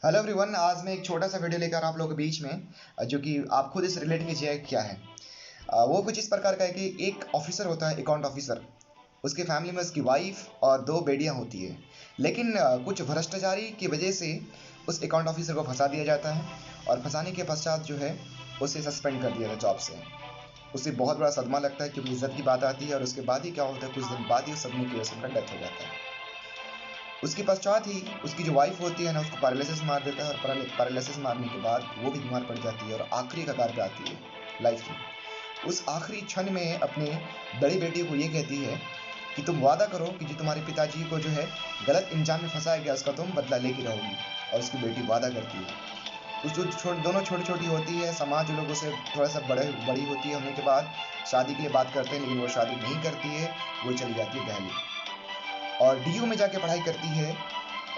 Hello everyone, आज मैं एक छोटा सा वीडियो लेकर आप लोगों के बीच में जो कि आप खुद इस रिलेट कीजिए क्या है। वो कुछ इस प्रकार का है कि एक ऑफिसर होता है, अकाउंट ऑफिसर। उसके फैमिली में उसकी वाइफ और दो बेटियां होती है। लेकिन कुछ भ्रष्टाचारी की वजह से उस अकाउंट ऑफिसर को फंसा दिया जाता है और फंसाने के पश्चात जो है उसे सस्पेंड कर दिया जाता है जॉब से। उसे बहुत बड़ा सदमा लगता है क्योंकि इज्जत की बात आती है और उसके बाद ही क्या होता है, कुछ दिन बाद ही उस सदमे की वजह से उनका डेथ हो जाता है। उसके पश्चात ही उसकी जो वाइफ होती है ना, उसको पैरालिसिस मार देता है और पैरालिसिस मारने के बाद वो भी बीमार पड़ जाती है और आखिरी कगार पे आती है लाइफ में। उस आखिरी क्षण में अपने बड़ी बेटी को ये कहती है कि तुम वादा करो कि जो तुम्हारे पिताजी को जो है गलत इंजाम में फंसाया गया उसका तुम बदला लेके रहोगी। और उसकी बेटी वादा करती है। उस जो दोनों छोटी छोटी होती है, समाज लोगों से थोड़ा सा बड़ी होती है, होने के बाद शादी के लिए बात करते हैं, लेकिन वो शादी नहीं करती है। वो चली जाती है दिल्ली और डीयू में जाके पढ़ाई करती है।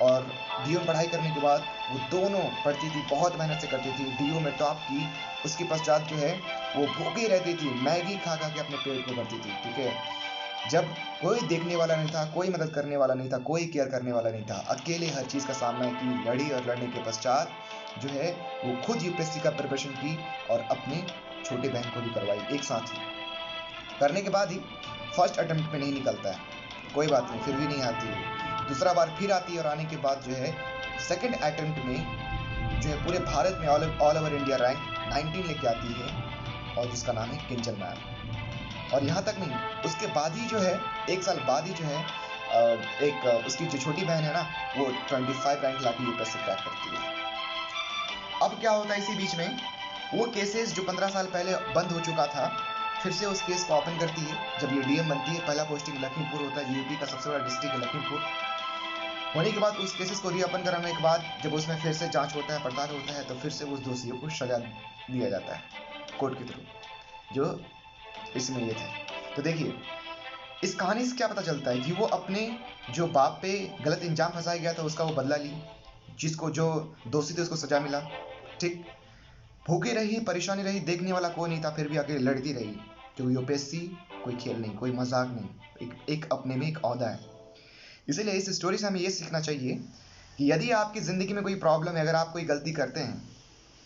और डीयू में पढ़ाई करने के बाद वो दोनों पढ़ती थी, बहुत मेहनत से करती थी, डीयू में टॉप की। उसके पश्चात जो है वो भूखी रहती थी, मैगी खा खा के अपने पेट को भरती थी, ठीक है। जब कोई देखने वाला नहीं था, कोई मदद करने वाला नहीं था, कोई केयर करने वाला नहीं था, अकेले हर चीज़ का सामना की, लड़ी और लड़ने के पश्चात जो है वो खुद यूपीएससी का प्रिपरेशन की और अपने छोटे बहन को भी करवाई एक साथ ही। करने के बाद ही फर्स्ट अटेम्प्ट में नहीं निकलता है, कोई बात नहीं, फिर भी नहीं आती है। दूसरा बार फिर आती है और आने के बाद जो है सेकंड अटेम्प्ट में जो है पूरे भारत में ऑल ओवर इंडिया रैंक 19 लेके आती है और जिसका नाम है किंजल मैम। और यहाँ तक नहीं, उसके बाद ही जो है एक साल बाद ही जो है उसकी जो छोटी बहन है ना, वो 25 रैंक लाके यूपीएससी क्रैक करती है। अब क्या होता है इसी बीच में, वो केसेस जो 15 साल पहले बंद हो चुका था फिर से उस केस को ओपन करती है। जब ये डीएम बनती है, पहला पोस्टिंग लखीमपुर होता है, यूपी का सबसे बड़ा डिस्ट्रिक्ट है लखीमपुर। होने के बाद उस केसेस को रीओपन कराने के बाद जब उसमें फिर से जांच होता है, पड़ताल होता है, तो फिर से उस दोषियों को सजा दिया जाता है कोर्ट के थ्रू, जो इसमें ये थे। तो देखिए, इस कहानी से क्या पता चलता है कि वो अपने जो बाप पे गलत इंजाम फंसाया गया था उसका वो बदला ली, जिसको जो दोषी थे उसको सजा मिला, ठीक। भूखी रही, परेशानी रही, देखने वाला कोई नहीं था, फिर भी अकेले लड़ती रही, क्योंकि यूपीएससी कोई खेल नहीं, कोई मजाक नहीं, एक अपने में एक औहदा है। इसीलिए इस स्टोरी से हमें ये सीखना चाहिए कि यदि आपकी ज़िंदगी में कोई प्रॉब्लम है, अगर आप कोई गलती करते हैं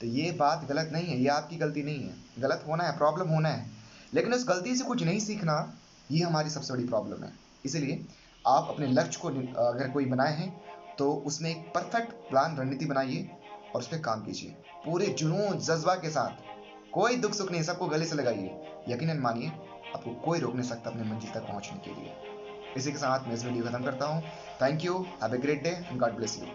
तो ये बात गलत नहीं है, ये आपकी गलती नहीं है। गलत होना है, प्रॉब्लम होना है, लेकिन उस गलती से कुछ नहीं सीखना, ये हमारी सबसे बड़ी प्रॉब्लम है। इसीलिए आप अपने लक्ष्य को अगर कोई बनाए हैं तो उसमें एक परफेक्ट प्लान, रणनीति बनाइए और उस पर काम कीजिए पूरे जुनून जज्बा के साथ। कोई दुख सुख नहीं, सबको गले से लगाइए। यकीनन मानिए, आपको कोई रोक नहीं सकता अपने मंजिल तक पहुंचने के लिए। इसी के साथ मैं इस वीडियो खत्म करता हूँ। Thank you, have a great day and God bless you.